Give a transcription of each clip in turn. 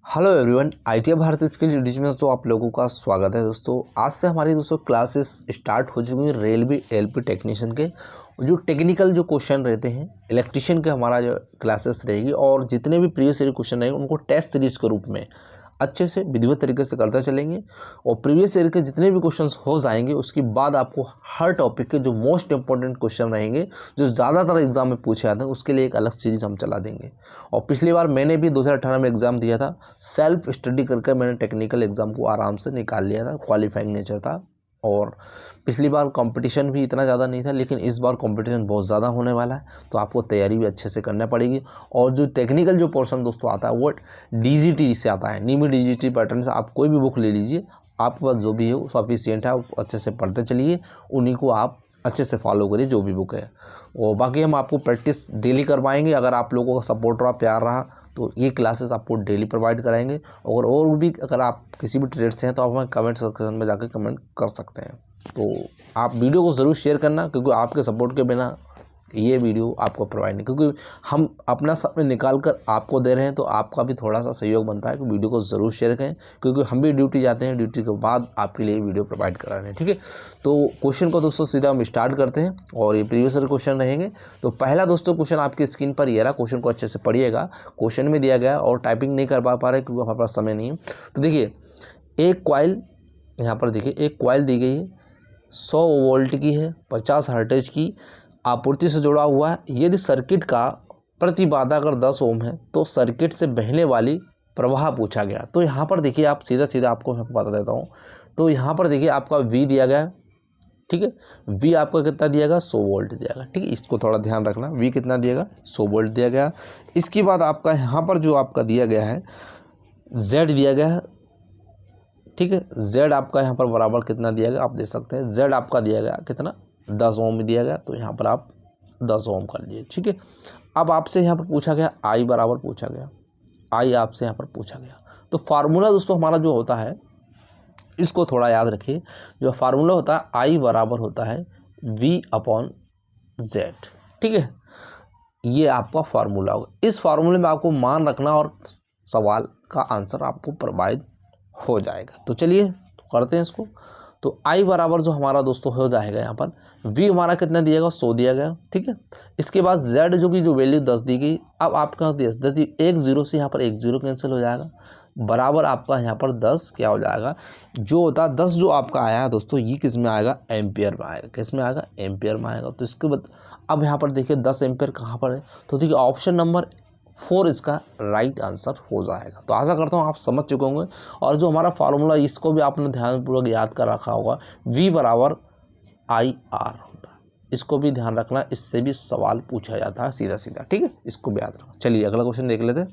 Hello everyone, ITI Bharat skill unit में तो आप लोगों का स्वागत है। दोस्तों आज से हमारी क्लासेस स्टार्ट हो चुकी हैं रेलवे एलपी टेक्नीशियन के। जो टेक्निकल जो क्वेश्चन रहते हैं इलेक्ट्रिशियन के हमारा जो क्लासेस रहेगी और जितने भी प्रीवियस ईयर क्वेश्चन रहेंगे उनको टेस्ट सीरीज के रूप में अच्छे से विधिवत तरीके से करते चलेंगे और प्रीवियस ईयर के जितने भी क्वेश्चंस हो जाएंगे उसके बाद आपको हर टॉपिक के जो मोस्ट इंपॉर्टेंट क्वेश्चन रहेंगे जो ज़्यादातर एग्जाम में पूछे जाते हैं उसके लिए एक अलग सीरीज हम चला देंगे। और पिछली बार मैंने भी 2018 में एग्ज़ाम दिया था, सेल्फ स्टडी करके मैंने टेक्निकल एग्ज़ाम को आराम से निकाल लिया था, क्वालिफाइंग नेचर था। और पिछली बार कंपटीशन भी इतना ज़्यादा नहीं था, लेकिन इस बार कंपटीशन बहुत ज़्यादा होने वाला है तो आपको तैयारी भी अच्छे से करना पड़ेगी। और जो टेक्निकल जो पोर्शन दोस्तों आता है वो डीजीटी से आता है, नीमी डीजीटी पैटर्न से। आप कोई भी बुक ले लीजिए, आपके पास जो भी है वो सफिशिएंट है, आप अच्छे से पढ़ते चलिए, उन्हीं को आप अच्छे से फॉलो करिए जो भी बुक है। और बाकी हम आपको प्रैक्टिस डेली करवाएंगे। अगर आप लोगों का सपोर्ट रहा, प्यार रहा तो ये क्लासेस आपको डेली प्रोवाइड कराएंगे। और भी अगर आप किसी भी ट्रेड से हैं तो आप हमें कमेंट सेक्शन में जाकर कमेंट कर सकते हैं। तो आप वीडियो को ज़रूर शेयर करना, क्योंकि आपके सपोर्ट के बिना ये वीडियो आपको प्रोवाइड नहीं, क्योंकि हम अपना समय निकाल कर आपको दे रहे हैं तो आपका भी थोड़ा सा सहयोग बनता है कि वीडियो को ज़रूर शेयर करें, क्योंकि हम भी ड्यूटी जाते हैं, ड्यूटी के बाद आपके लिए वीडियो प्रोवाइड करा रहे हैं। ठीक है, तो क्वेश्चन को दोस्तों सीधा हम स्टार्ट करते हैं और ये प्रीवियस ईयर क्वेश्चन रहेंगे। तो पहला दोस्तों क्वेश्चन आपकी स्क्रीन पर ये रहा, क्वेश्चन को अच्छे से पढ़िएगा। क्वेश्चन में दिया गया और टाइपिंग नहीं कर पा रहे क्योंकि हमारे पास समय नहीं है। तो देखिए एक कॉइल, यहाँ पर देखिए एक कॉइल दी गई है, 100 वोल्ट की है, 50 हर्ट्ज की आपूर्ति से जुड़ा हुआ है। यदि सर्किट का प्रतिबाधा अगर 10 ओम है तो सर्किट से बहने वाली प्रवाह पूछा गया। तो यहाँ पर देखिए आप सीधा आपको मैं बता देता हूँ। तो यहाँ पर देखिए आपका V दिया गया है, ठीक है। V आपका कितना दिया गया, 100 वोल्ट दिया गया, ठीक है। इसको थोड़ा ध्यान रखना, V कितना दिया गया, 100 वोल्ट दिया गया। इसके बाद आपका यहाँ पर जो आपका दिया गया है Z दिया गया है, ठीक है। Z आपका यहाँ पर बराबर कितना दिया गया आप दे सकते हैं। Z आपका दिया गया कितना, 10 ओम में दिया गया, तो यहाँ पर आप 10 ओम कर लिए, ठीक है। अब आपसे यहाँ पर पूछा गया I बराबर पूछा गया, I आपसे यहाँ पर पूछा गया। तो फार्मूला दोस्तों हमारा जो होता है इसको थोड़ा याद रखिए। जो फार्मूला होता है I बराबर होता है V/Z, ठीक है। ये आपका फार्मूला होगा। इस फार्मूले में आपको मान रखना और सवाल का आंसर आपको प्रोवाइड हो जाएगा। तो चलिए करते हैं इसको। तो I बराबर जो हमारा दोस्तों हो जाएगा, यहाँ पर V हमारा कितना दिया गया, 100 दिया गया, ठीक है। इसके बाद Z जो कि जो वैल्यू 10 दी गई, अब आपका 10 एक जीरो से यहाँ पर एक जीरो कैंसिल हो जाएगा, बराबर आपका यहाँ पर 10 क्या हो जाएगा, जो होता है 10 जो आपका आया है दोस्तों ये किस में आएगा, एम्पियर में आएगा। किस में आएगा, एम्पियर में आएगा। तो इसके बाद अब यहाँ पर देखिए 10 एम्पियर कहाँ पर है, तो देखिए ऑप्शन नंबर 4 इसका राइट आंसर हो जाएगा। तो आशा करता हूँ आप समझ चुके होंगे। और जो हमारा फार्मूला इसको भी आपने ध्यानपूर्वक याद कर रखा होगा, V बराबर IR होता है। इसको भी ध्यान रखना, इससे भी सवाल पूछा जाता है सीधा, ठीक है। इसको भी याद रखना। चलिए अगला क्वेश्चन देख लेते हैं।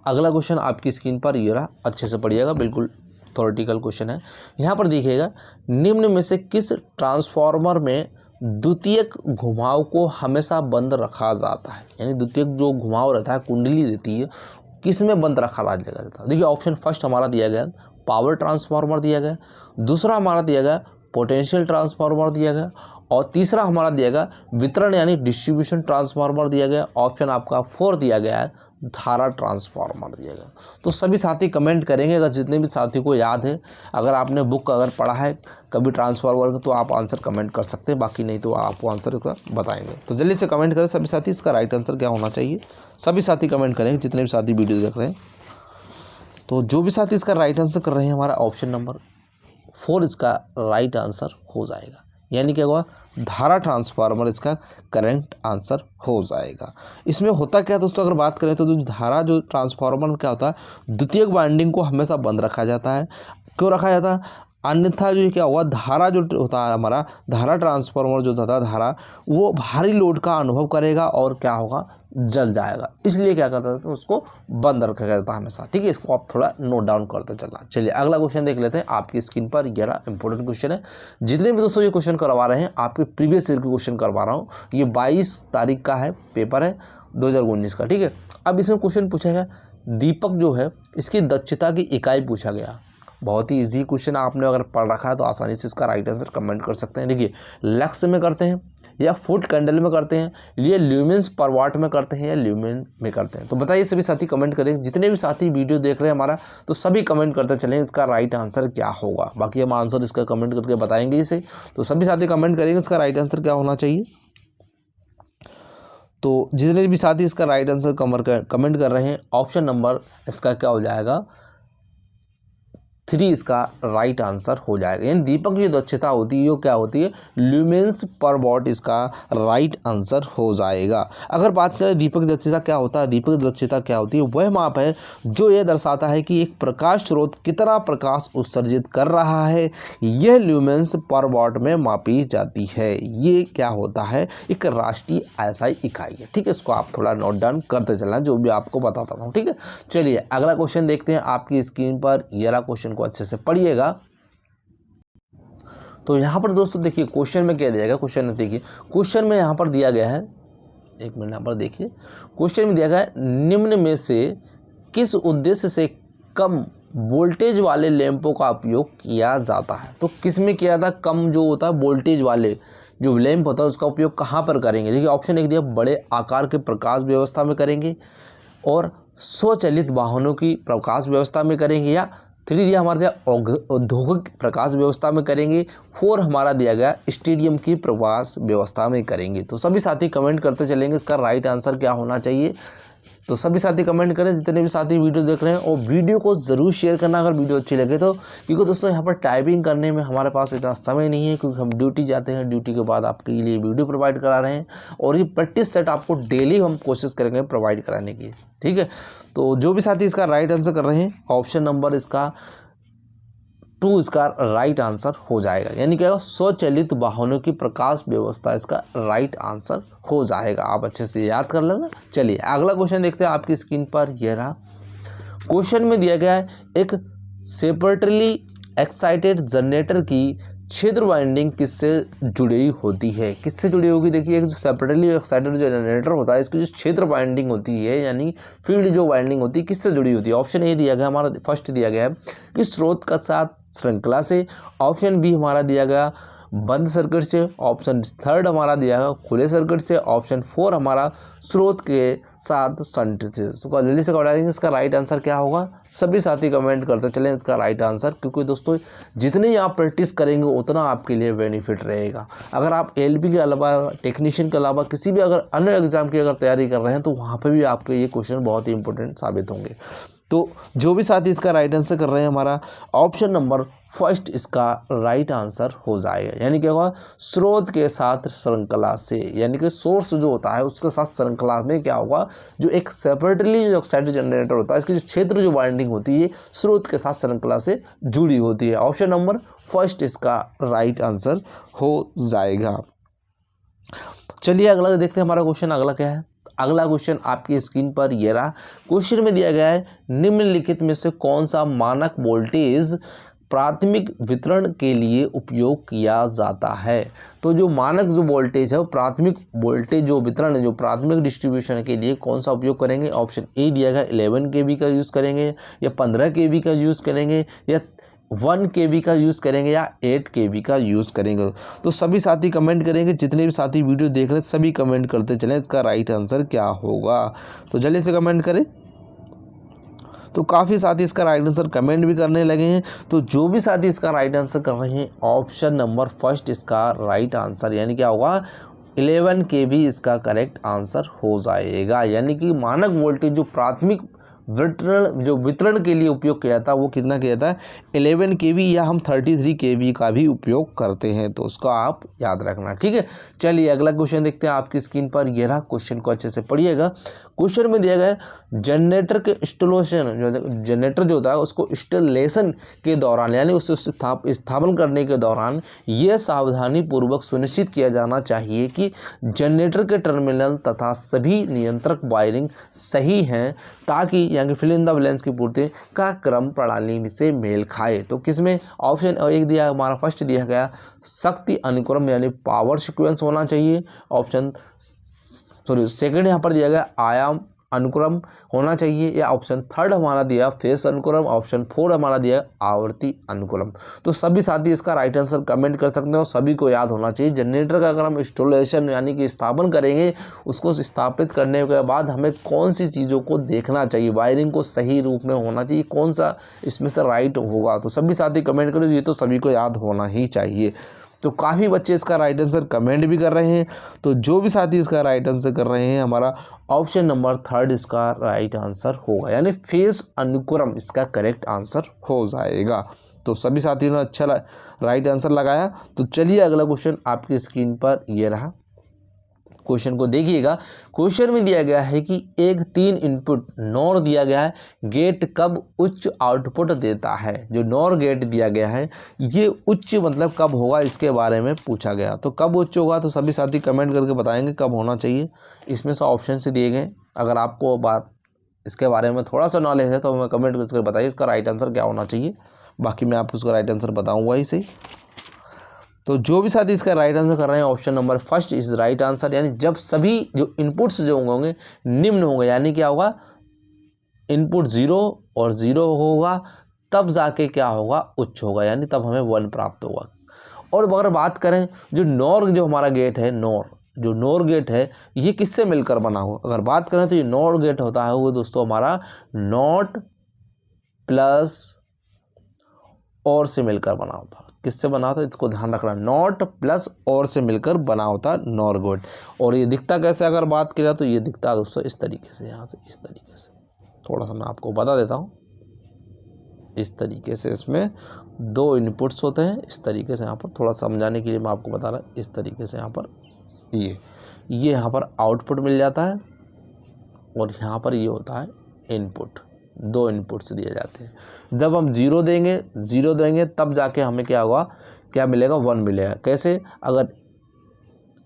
अगला क्वेश्चन आपकी स्क्रीन पर ये रहा, अच्छे से पढ़िएगा, बिल्कुल थ्योरेटिकल क्वेश्चन है। यहाँ पर देखिएगा, निम्न में से किस ट्रांसफार्मर में द्वितीयक घुमाव को हमेशा बंद रखा जाता है, यानी द्वितीयक जो घुमाव रहता है, कुंडली रहती है, किस में बंद रखा जाता है। देखिए ऑप्शन फर्स्ट हमारा दिया गया पावर ट्रांसफार्मर दिया गया, दूसरा हमारा दिया गया पोटेंशियल ट्रांसफार्मर दिया गया, और तीसरा हमारा दिया गया वितरण यानी डिस्ट्रीब्यूशन ट्रांसफार्मर दिया गया। ऑप्शन आपका 4 दिया गया है धारा ट्रांसफार्मर दिया गया। तो सभी साथी कमेंट करेंगे, अगर जितने भी साथी को याद है, अगर आपने बुक अगर पढ़ा है कभी ट्रांसफार्मर का तो आप आंसर कमेंट कर सकते हैं, बाकी नहीं तो आपको आंसर का बताएंगे। तो जल्दी से कमेंट करें सभी साथी, इसका राइट आंसर क्या होना चाहिए। सभी साथी कमेंट करेंगे जितने भी साथी वीडियो देख रहे हैं। तो जो भी साथी इसका राइट आंसर कर रहे हैं, हमारा ऑप्शन नंबर 4 इसका राइट आंसर हो जाएगा, यानी क्या होगा, धारा ट्रांसफार्मर इसका करेक्ट आंसर हो जाएगा। इसमें होता क्या दोस्तों, अगर बात करें तो धारा जो ट्रांसफार्मर में क्या होता है, द्वितीयक वाइंडिंग को हमेशा बंद रखा जाता है। क्यों रखा जाता है, अन्यथा जो क्या होगा, धारा जो होता है हमारा धारा ट्रांसफार्मर जो होता है धारा, वो भारी लोड का अनुभव करेगा और क्या होगा, जल जाएगा। इसलिए क्या करता है, तो उसको बंद रखा जाता है हमेशा, ठीक है। इसको आप थोड़ा नोट डाउन करते चलना। चलिए अगला क्वेश्चन देख लेते हैं। आपकी स्क्रीन पर 11 इंपॉर्टेंट क्वेश्चन है। जितने भी दोस्तों ये क्वेश्चन करवा रहे हैं, आपके प्रीवियस ईयर के क्वेश्चन करवा रहा हूँ। ये 22 तारीख का है, पेपर है 2019 का, ठीक है। अब इसमें क्वेश्चन पूछा गया, दीपक जो है इसकी दक्षता की इकाई पूछा गया। बहुत ही इजी क्वेश्चन, आपने अगर पढ़ रखा है तो आसानी से इसका राइट आंसर कमेंट कर सकते हैं। देखिए, लक्स में करते हैं या फुट कैंडल में करते हैं, ये ल्यूमेंस पर वाट में करते हैं या ल्यूमेन में करते हैं, तो बताइए सभी साथी कमेंट करें। जितने भी साथी वीडियो देख रहे हैं हमारा, तो सभी कमेंट करते चलें इसका राइट आंसर क्या होगा। बाकी हम आंसर इसका कमेंट करके बताएंगे इसे, तो सभी साथी कमेंट करेंगे इसका राइट आंसर क्या होना चाहिए। तो जितने भी साथी इसका राइट आंसर कमेंट कर रहे हैं, ऑप्शन नंबर इसका क्या हो जाएगा, 3 इसका राइट आंसर हो जाएगा। यानी दीपक की जो दक्षता होती है वो क्या होती है, ल्यूमेंस पर वॉट इसका राइट आंसर हो जाएगा। अगर बात करें दीपक की दक्षता क्या होता है, दीपक की दक्षता क्या होती है, वह माप है जो यह दर्शाता है कि एक प्रकाश स्रोत कितना प्रकाश उत्सर्जित कर रहा है, यह ल्यूमेंस पर वॉट में मापी जाती है। ये क्या होता है, एक राष्ट्रीय SI इकाई है। ठीक है, इसको आप थोड़ा नोट डाउन करते चलना, जो भी आपको बताता हूँ। ठीक है, चलिए अगला क्वेश्चन देखते हैं आपकी स्क्रीन पर। ये रहा क्वेश्चन को अच्छे से पढ़िएगा। तो यहां पर दोस्तों देखिए क्वेश्चन में क्या दिया गया, क्वेश्चन देखिए, क्वेश्चन में यहां पर दिया गया है, एक मिनट यहां पर देखिए, क्वेश्चन में दिया गया है निम्न में से किस उद्देश्य से कम वोल्टेज वाले लैंपों का उपयोग किया जाता है। तो किस में किया जाता है, कम जो होता है वोल्टेज वाले जो लैंप होता है उसका उपयोग कहाँ पर करेंगे। देखिए ऑप्शन एक दिया, बड़े आकार के प्रकाश व्यवस्था में करेंगे, और स्वचालित वाहनों की प्रकाश व्यवस्था में करेंगे, या 3 दिया हमारा दिया औद्योगिक प्रकाश व्यवस्था में करेंगे, 4 हमारा दिया गया स्टेडियम की प्रकाश व्यवस्था में करेंगे। तो सभी साथी कमेंट करते चलेंगे इसका राइट आंसर क्या होना चाहिए। तो सभी साथी कमेंट करें जितने भी साथी वीडियो देख रहे हैं, और वीडियो को ज़रूर शेयर करना अगर वीडियो अच्छी लगे तो, क्योंकि दोस्तों यहाँ पर टाइपिंग करने में हमारे पास इतना समय नहीं है, क्योंकि हम ड्यूटी जाते हैं, ड्यूटी के बाद आपके लिए वीडियो प्रोवाइड करा रहे हैं, और ये प्रैक्टिस सेट आपको डेली हम कोशिश करेंगे प्रोवाइड कराने की। ठीक है, तो जो भी साथी इसका राइट आंसर कर रहे हैं, ऑप्शन नंबर इसका 2 इसका राइट आंसर हो जाएगा। यानी क्या, स्वचालित वाहनों की प्रकाश व्यवस्था इसका राइट आंसर हो जाएगा। आप अच्छे से याद कर लेना। चलिए अगला क्वेश्चन देखते हैं आपकी स्क्रीन पर। यह रहा क्वेश्चन में दिया गया है, एक सेपरेटली एक्साइटेड जनरेटर की क्षेत्र वाइंडिंग किससे जुड़ी होती है, किससे जुड़ी होगी। देखिए एक जो सेपरेटली एक्साइटेड जो जनरेटर होता है, इसकी जो क्षेत्र वाइंडिंग होती है, यानी फील्ड जो वाइंडिंग होती है, किससे जुड़ी होती है। ऑप्शन ए दिया गया हमारा, फर्स्ट दिया गया है कि स्रोत का साथ श्रृंखला से, ऑप्शन बी हमारा दिया गया बंद सर्किट से, ऑप्शन थर्ड हमारा दिया है खुले सर्किट से, ऑप्शन 4 हमारा स्रोत के साथ शंट से। तो जल्दी से बता देंगे इसका राइट आंसर क्या होगा। सभी साथी कमेंट करते चलें इसका राइट आंसर, क्योंकि दोस्तों जितनी आप प्रैक्टिस करेंगे उतना आपके लिए बेनिफिट रहेगा। अगर आप LP के अलावा, टेक्नीशियन के अलावा किसी भी अगर अन्य एग्जाम की अगर तैयारी कर रहे हैं, तो वहाँ पर भी आपके ये क्वेश्चन बहुत ही इंपॉर्टेंट साबित होंगे। तो जो भी साथी इसका राइट आंसर कर रहे हैं, हमारा ऑप्शन नंबर फर्स्ट इसका राइट आंसर हो जाएगा। यानी क्या होगा, स्रोत के साथ श्रृंखला से, यानी कि सोर्स जो होता है उसके साथ श्रृंखला में क्या होगा, जो एक सेपरेटली जो एक्साइटेड जनरेटर होता है, इसकी जो क्षेत्र जो वाइंडिंग होती है स्रोत के साथ श्रृंखला से जुड़ी होती है। ऑप्शन नंबर फर्स्ट इसका राइट आंसर हो जाएगा। चलिए अगला देखते हैं हमारा क्वेश्चन अगला क्या है। अगला क्वेश्चन आपकी स्क्रीन पर ये रहा। क्वेश्चन में दिया गया है, निम्नलिखित में से कौन सा मानक वोल्टेज प्राथमिक वितरण के लिए उपयोग किया जाता है। तो जो मानक जो वोल्टेज है, प्राथमिक वोल्टेज जो वितरण है, जो प्राथमिक डिस्ट्रीब्यूशन के लिए कौन सा उपयोग करेंगे। ऑप्शन ए दिया गया 11 kV का यूज़ करेंगे, या 15 kV का यूज़ करेंगे, या 1 kV का यूज़ करेंगे, या 8 kV का यूज़ करेंगे। तो सभी साथी कमेंट करेंगे, जितने भी साथी वीडियो देख रहे हैं सभी कमेंट करते चलें इसका राइट आंसर क्या होगा। तो जल्दी से कमेंट करें। तो काफ़ी साथी इसका राइट आंसर कमेंट भी करने लगे हैं। तो जो भी साथी इसका राइट आंसर कर रहे हैं, ऑप्शन नंबर फर्स्ट इसका राइट आंसर, यानी क्या होगा 11 kV इसका करेक्ट आंसर हो जाएगा। यानी कि मानक वोल्टेज जो प्राथमिक वितरण के लिए उपयोग किया था, वो कितना किया था 11 kV, या हम 33 kV का भी उपयोग करते हैं। तो उसका आप याद रखना। ठीक है, चलिए अगला क्वेश्चन देखते हैं आपकी स्क्रीन पर। ये रहा, क्वेश्चन को अच्छे से पढ़िएगा। क्वेश्चन में दिया गया है, जनरेटर के इंस्टॉलेशन, जनरेटर जो होता है उसको इंस्टॉलेशन के दौरान, यानी उसे स्थापन करने के दौरान यह सावधानी पूर्वक सुनिश्चित किया जाना चाहिए कि जनरेटर के टर्मिनल तथा सभी नियंत्रक वायरिंग सही हैं, ताकि यानी फिल इन द ब्लैंक्स की पूर्ति का क्रम प्रणाली से मेल खाए। तो किसमें, ऑप्शन एक दिया हमारा फर्स्ट दिया गया शक्ति अनुक्रम, यानी पावर सीक्वेंस होना चाहिए। ऑप्शन सेकंड यहाँ पर दिया गया आयाम अनुक्रम होना चाहिए, या ऑप्शन थर्ड हमारा दिया फेज अनुक्रम, ऑप्शन 4 हमारा दिया आवर्ती अनुक्रम। तो सभी साथी इसका राइट आंसर कमेंट कर सकते हैं और सभी को याद होना चाहिए। जनरेटर का अगर हम इंस्टॉलेशन यानी कि स्थापन करेंगे, उसको स्थापित करने के बाद हमें कौन सी चीज़ों को देखना चाहिए, वायरिंग को सही रूप में होना चाहिए, कौन सा इसमें से राइट होगा। तो सभी साथी कमेंट करें, ये तो सभी को याद होना ही चाहिए। तो काफ़ी बच्चे इसका राइट आंसर कमेंट भी कर रहे हैं। तो जो भी साथी इसका राइट आंसर कर रहे हैं, हमारा ऑप्शन नंबर थर्ड इसका राइट आंसर होगा, यानी फेज अनुक्रम इसका करेक्ट आंसर हो जाएगा। तो सभी साथियों ने अच्छा राइट आंसर लगाया। तो चलिए अगला क्वेश्चन आपकी स्क्रीन पर ये रहा। क्वेश्चन को देखिएगा। क्वेश्चन में दिया गया है कि एक 3 इनपुट नॉर दिया गया है, गेट कब उच्च आउटपुट देता है। जो नॉर गेट दिया गया है ये उच्च मतलब कब होगा, इसके बारे में पूछा गया। तो कब उच्च होगा, तो सभी साथी कमेंट करके बताएंगे कब होना चाहिए। इसमें से ऑप्शन से दिए गए, अगर आपको बात इसके बारे में थोड़ा सा नॉलेज है तो हमें कमेंट करके बताइए इसका राइट आंसर क्या होना चाहिए। बाकी मैं आपको उसका राइट आंसर बताऊँगा ही सही। तो जो भी साथी इसका राइट आंसर कर रहे हैं, option number first is right answer, यानी जब सभी जो इनपुट्स जो होंगे निम्न होंगे, यानी क्या होगा, इनपुट 0 और 0 होगा, तब जाके क्या होगा, उच्च होगा, यानी तब हमें 1 प्राप्त होगा। और अगर बात करें जो नॉर जो हमारा गेट है, जो नॉर गेट है ये किससे मिलकर बना हुआ, अगर बात करें तो ये नॉर गेट होता है वो दोस्तों हमारा नॉट प्लस और से मिलकर बना होता है। किससे बना होता है, इसको ध्यान रखना, नॉट प्लस और से मिलकर बना होता है नॉर गेट। और ये दिखता कैसे, अगर बात की जाए तो ये दिखता है दोस्तों इस तरीके से, यहाँ से इस तरीके से, थोड़ा सा मैं आपको बता देता हूँ। इस तरीके से इसमें 2 इनपुट्स होते हैं, इस तरीके से यहाँ पर थोड़ा समझाने के लिए मैं आपको बता रहा हूँ। इस तरीके से यहाँ पर ये यहाँ पर आउटपुट मिल जाता है और यहाँ पर ये होता है इनपुट। 2 इनपुट्स दिए जाते हैं। जब हम 0 देंगे तब जाके हमें क्या होगा, क्या मिलेगा, 1 मिलेगा। कैसे, अगर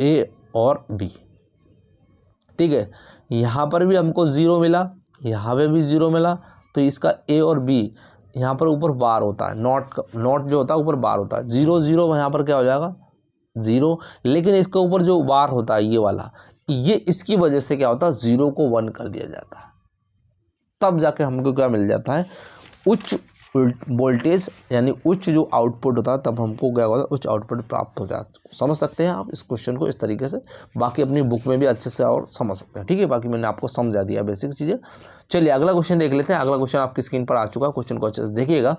A और B, ठीक है, यहाँ पर भी हमको 0 मिला, यहाँ पे भी 0 मिला, तो इसका A और B यहाँ पर ऊपर बार होता है, नॉट जो होता है ऊपर बार होता है, 0 0 यहाँ पर क्या हो जाएगा 0, लेकिन इसके ऊपर जो बार होता है ये वाला, ये इसकी वजह से क्या होता है 0 को 1 कर दिया जाता है। तब जाके हमको क्या मिल जाता है, उच्च वोल्टेज, यानी उच्च जो आउटपुट होता है, तब हमको क्या होता है, उच्च आउटपुट प्राप्त हो जाता है। समझ सकते हैं आप इस क्वेश्चन को इस तरीके से, बाकी अपनी बुक में भी अच्छे से और समझ सकते हैं। ठीक है, बाकी मैंने आपको समझा दिया बेसिक चीज़ें। चलिए अगला क्वेश्चन देख लेते हैं। अगला क्वेश्चन आपकी स्क्रीन पर आ चुका है, क्वेश्चन को अच्छे से देखिएगा।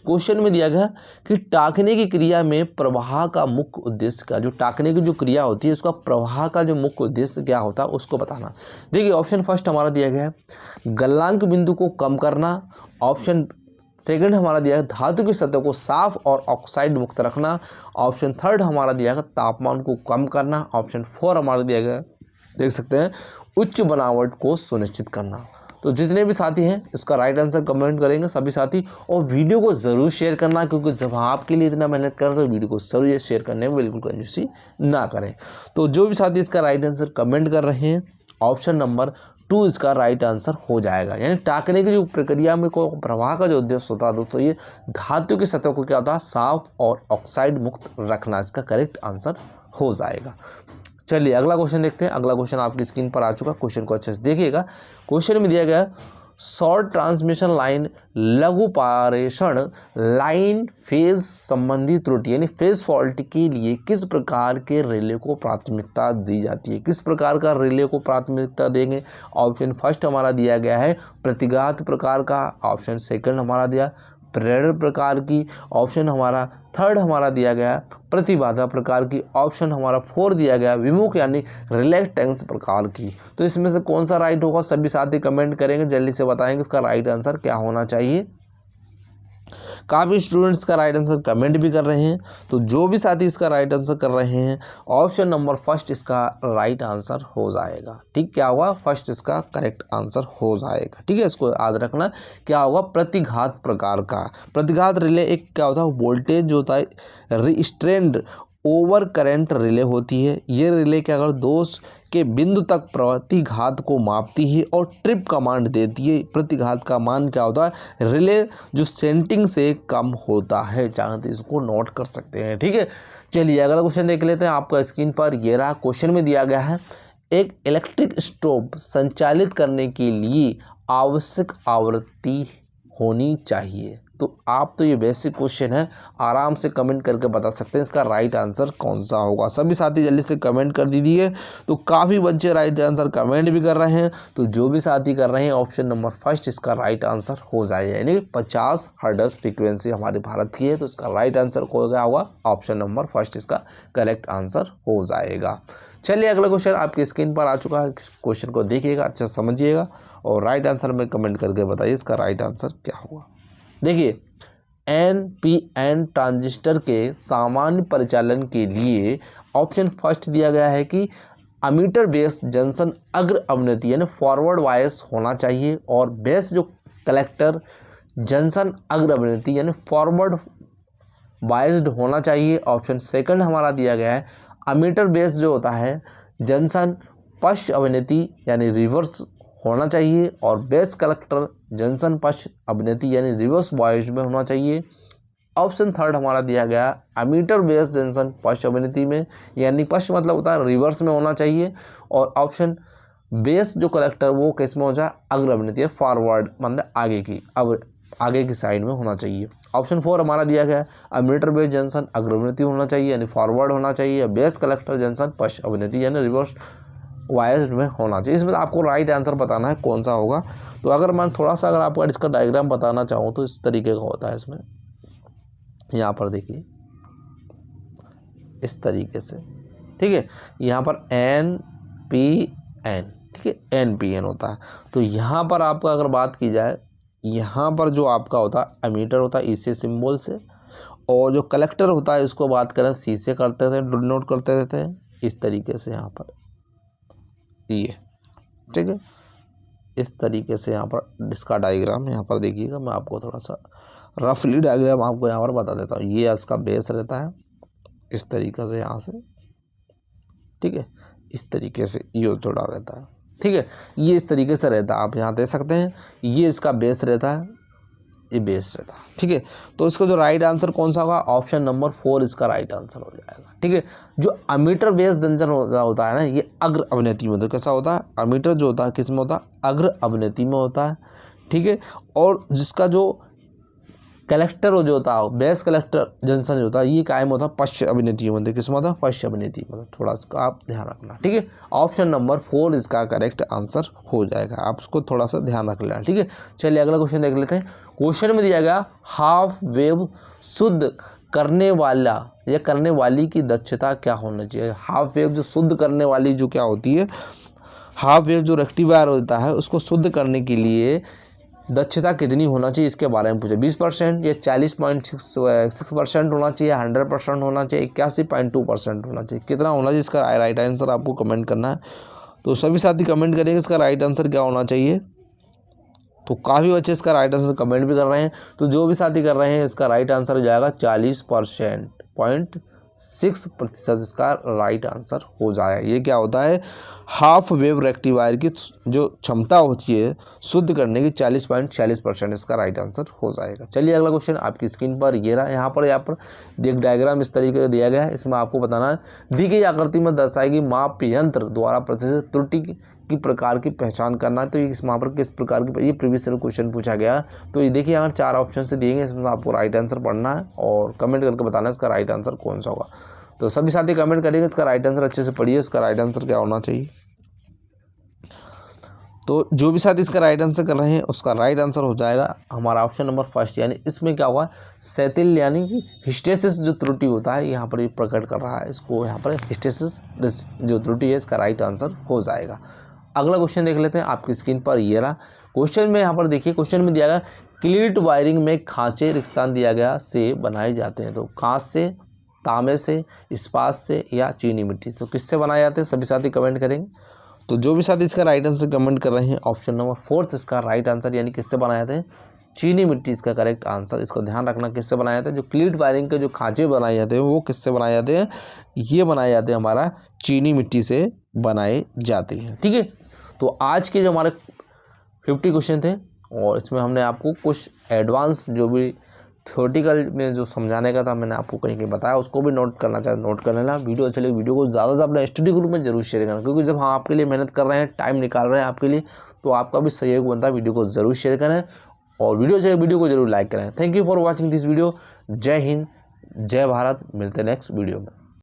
क्वेश्चन में दिया गया कि टाँकने की क्रिया में प्रवाह का मुख्य उद्देश्य का, जो टाँकने की जो क्रिया होती है उसका प्रवाह का जो मुख्य उद्देश्य क्या होता है उसको बताना। देखिए ऑप्शन फर्स्ट हमारा दिया गया है गलनांक बिंदु को कम करना, ऑप्शन सेकंड हमारा दिया है धातु की सतह को साफ और ऑक्साइड मुक्त रखना, ऑप्शन थर्ड हमारा दिया है तापमान को कम करना, ऑप्शन 4 हमारा दिया गया है, देख सकते हैं, उच्च बनावट को सुनिश्चित करना। तो जितने भी साथी हैं इसका राइट आंसर कमेंट करेंगे सभी साथी, और वीडियो को ज़रूर शेयर करना, क्योंकि जब आपके लिए इतना मेहनत करें तो वीडियो को ज़रूर शेयर करने में बिल्कुल कंजूसी ना करें। तो जो भी साथी इसका राइट आंसर कमेंट कर रहे हैं, ऑप्शन नंबर 2 इसका राइट आंसर हो जाएगा। यानी टाँकने की जो प्रक्रिया में को प्रवाह का जो उद्देश्य होता है दोस्तों, ये धातु की सतह को क्या होता है साफ और ऑक्साइड मुक्त रखना, इसका करेक्ट आंसर हो जाएगा। चलिए अगला क्वेश्चन देखते हैं। अगला क्वेश्चन आपकी स्क्रीन पर आ चुका, क्वेश्चन को अच्छे से देखिएगा। क्वेश्चन में दिया गया शॉर्ट ट्रांसमिशन लाइन लघु पारेषण लाइन फेज संबंधी त्रुटि यानी फेज फॉल्ट के लिए किस प्रकार के रिले को प्राथमिकता दी जाती है, किस प्रकार का रिले को प्राथमिकता देंगे। ऑप्शन फर्स्ट हमारा दिया गया है प्रतिघात प्रकार का, ऑप्शन सेकंड हमारा दिया प्रेरण प्रकार की, ऑप्शन हमारा थर्ड हमारा दिया गया प्रतिबाधा प्रकार की, ऑप्शन हमारा 4 दिया गया विमुख यानी रिलेक्टेंस प्रकार की। तो इसमें से कौन सा राइट होगा सभी साथी कमेंट करेंगे, जल्दी से बताएंगे इसका राइट आंसर क्या होना चाहिए। काफ़ी स्टूडेंट्स का राइट आंसर कमेंट भी कर रहे हैं। तो जो भी साथी इसका राइट आंसर कर रहे हैं, ऑप्शन नंबर फर्स्ट इसका राइट आंसर हो जाएगा। ठीक, क्या होगा, फर्स्ट इसका करेक्ट आंसर हो जाएगा। ठीक है, इसको याद रखना, क्या होगा प्रतिघात प्रकार का। प्रतिघात रिले एक क्या होता है वोल्टेज जो होता है रिस्ट्रेंड ओवर करंट रिले होती है। ये रिले क्या अगर दोष के बिंदु तक प्रतिघात को मापती है और ट्रिप कमांड देती है। प्रतिघात का मान क्या होता है रिले जो सेंटिंग से कम होता है, चाहे तो इसको नोट कर सकते हैं। ठीक है, चलिए अगला क्वेश्चन देख लेते हैं। आपका स्क्रीन पर ये रहा, क्वेश्चन में दिया गया है एक इलेक्ट्रिक स्टोव संचालित करने के लिए आवश्यक आवृत्ति होनी चाहिए? तो आप तो ये बेसिक क्वेश्चन है, आराम से कमेंट करके बता सकते हैं इसका राइट आंसर कौन सा होगा। सभी साथी जल्दी से कमेंट कर दीजिए। तो काफ़ी बच्चे राइट आंसर कमेंट भी कर रहे हैं, तो जो भी साथी कर रहे हैं ऑप्शन नंबर फर्स्ट इसका राइट आंसर हो जाएगा, यानी 50 हर्ट्ज फ्रीक्वेंसी हमारे भारत की है, तो इसका राइट आंसर हो गया होगा ऑप्शन नंबर फर्स्ट इसका करेक्ट आंसर हो जाएगा। चलिए अगला क्वेश्चन आपकी स्क्रीन पर आ चुका है, क्वेश्चन को देखिएगा, अच्छा समझिएगा और राइट आंसर में कमेंट करके बताइए इसका राइट आंसर क्या होगा। देखिए, NPN ट्रांजिस्टर के सामान्य परिचालन के लिए ऑप्शन फर्स्ट दिया गया है कि अमीटर बेस जंक्शन अग्र अवनति यानी फॉरवर्ड वायस होना चाहिए और बेस जो कलेक्टर जंक्शन अग्र अवनति यानी फॉरवर्ड वाइज्ड होना चाहिए। ऑप्शन सेकंड हमारा दिया गया है अमीटर बेस जो होता है जंक्शन पश्च अवनति यानी रिवर्स होना चाहिए और बेस कलेक्टर जंक्शन पश्च अवनति यानी रिवर्स वाइज में होना चाहिए। ऑप्शन थर्ड हमारा दिया गया अमीटर बेस जंक्शन पश्च अवनति में यानी पश्च मतलब होता है रिवर्स में होना चाहिए और ऑप्शन बेस जो कलेक्टर वो किस में हो जाए अग्र अवनति फॉरवर्ड मतलब आगे की साइड में होना चाहिए। ऑप्शन फोर हमारा दिया गया अमीटर बेस जंक्शन अग्र अवनति होना चाहिए यानी फॉरवर्ड होना चाहिए, बेस कलेक्टर जंक्शन पश्च अवनति यानी रिवर्स वायर्स में होना चाहिए। इसमें आपको राइट आंसर बताना है कौन सा होगा। तो अगर मैं थोड़ा सा अगर आपको इसका डायग्राम बताना चाहूँ तो इस तरीके का होता है, इसमें यहाँ पर देखिए इस तरीके से, ठीक है, यहाँ पर NPN, ठीक है, NPN होता है। तो यहाँ पर आपका अगर बात की जाए, यहाँ पर जो आपका होता है अमीटर होता है इसी सिंबल से और जो कलेक्टर होता है इसको बात करें C से करते थे, नोट करते रहते हैं इस तरीके से यहाँ पर ये, ठीक है, इस तरीके से यहाँ पर इसका डायग्राम यहाँ पर देखिएगा। मैं आपको थोड़ा सा रफली डायग्राम आपको यहाँ पर बता देता हूँ। ये इसका बेस रहता है इस तरीके से यहाँ से, ठीक है, इस तरीके से ये जुड़ा रहता है, ठीक है, ये इस तरीके से रहता है, आप यहाँ दे सकते हैं। ये इसका बेस रहता है, ये बेस रहता है, ठीक है। तो इसका जो राइट आंसर कौन सा होगा ऑप्शन नंबर फोर इसका राइट आंसर हो जाएगा, ठीक है। जो अमीटर बेस जंक्शन होता है ना ये अग्र अवनति में, तो कैसा होता है अमीटर जो होता है किस में होता है अग्र अवनति में होता है, ठीक है। और जिसका जो कलेक्टर जो होता है बेस कलेक्टर जंक्शन जो होता है ये कायम होता है पश्च अवनति में, किस में होता है पश्च अवनति में। थोड़ा इसका आप ध्यान रखना, ठीक है। ऑप्शन नंबर फोर इसका करेक्ट आंसर हो जाएगा, आप उसको थोड़ा सा ध्यान रख लेना, ठीक है। चलिए अगला क्वेश्चन देख लेते हैं। क्वेश्चन में दिया गया हाफ वेव शुद्ध करने वाला या करने वाली की दक्षता क्या होना चाहिए। हाफ वेव जो शुद्ध करने वाली जो क्या होती है, हाफ वेव जो रेक्टिफायर होता है उसको शुद्ध करने के लिए दक्षता कितनी होना चाहिए इसके बारे में पूछा। 20% या 40.6% होना चाहिए, 100% होना चाहिए, 81.2% होना चाहिए, कितना होना चाहिए इसका राइट आंसर आपको कमेंट करना है। तो सभी साथी कमेंट करेंगे इसका राइट आंसर क्या होना चाहिए। तो काफ़ी बच्चे इसका राइट आंसर कमेंट भी कर रहे हैं, तो जो भी साथी कर रहे हैं इसका राइट आंसर हो जाएगा 40.6% इसका राइट आंसर हो जाएगा। ये क्या होता है हाफ वेव रेक्टिफायर की जो क्षमता होती है शुद्ध करने की 40.40% इसका राइट आंसर हो जाएगा। चलिए अगला क्वेश्चन आपकी स्क्रीन पर ये रहा, यहाँ पर एक डायग्राम इस तरीके का दिया गया है। इसमें आपको बताना है दी गई आकृति में दर्शाई गई माप यंत्र द्वारा प्रतिशत त्रुटि की प्रकार की पहचान करना है। तो इस वहाँ पर किस प्रकार की, ये प्रीवियस क्वेश्चन पूछा गया। तो ये देखिए अगर 4 ऑप्शन से दिए गए, इसमें आपको राइट आंसर पढ़ना है और कमेंट करके बताना है इसका राइट आंसर कौन सा होगा। तो सभी साथी कमेंट करिएगा इसका राइट आंसर, अच्छे से पढ़िए इसका राइट आंसर क्या होना चाहिए। तो जो भी साथी इसका राइट आंसर कर रहे हैं उसका राइट आंसर हो जाएगा हमारा ऑप्शन नंबर फर्स्ट, यानी इसमें क्या होगा सेटिल यानी कि हिस्टेसिस जो त्रुटि होता है यहाँ पर ये प्रकट कर रहा है, इसको यहाँ पर हिस्टेसिस जो त्रुटि है इसका राइट आंसर हो जाएगा। अगला क्वेश्चन देख लेते हैं आपकी स्क्रीन पर ये रहा। क्वेश्चन में यहाँ पर देखिए, क्वेश्चन में दिया गया क्लीट वायरिंग में खांचे रिक्तान दिया गया से बनाए जाते हैं। तो कांच से, तांबे से, इस्पात से या चीनी मिट्टी, तो किससे बनाए जाते हैं सभी साथी कमेंट करेंगे। तो जो भी साथी इसका राइट आंसर कमेंट कर रहे हैं ऑप्शन नंबर फोर्थ इसका राइट आंसर, यानी किससे बनाए जाते हैं चीनी मिट्टी इसका करेक्ट आंसर। इसको ध्यान रखना किससे बनाया जाता है, जो क्लीट वायरिंग के जो खांचे बनाए जाते हैं वो किससे बनाए जाते हैं, ये बनाए जाते हैं हमारा चीनी मिट्टी से बनाए जाते हैं, ठीक है। तो आज के जो हमारे 50 क्वेश्चन थे और इसमें हमने आपको कुछ एडवांस जो भी थ्योरेटिकल में जो समझाने का था मैंने आपको कहीं कहीं बताया, उसको भी नोट करना चाहे नोट कर लेना। वीडियो अच्छी लगी वीडियो को ज़्यादा से अपने स्टडी ग्रुप में जरूर शेयर करना, क्योंकि जब हम आपके लिए मेहनत कर रहे हैं, टाइम निकाल रहे हैं आपके लिए, तो आपका भी सहयोग बनता है। वीडियो को ज़रूर शेयर करें और वीडियो को जरूर लाइक करें। Thank you for watching this video. जय हिंद, जय भारत। मिलते हैं नेक्स्ट वीडियो में।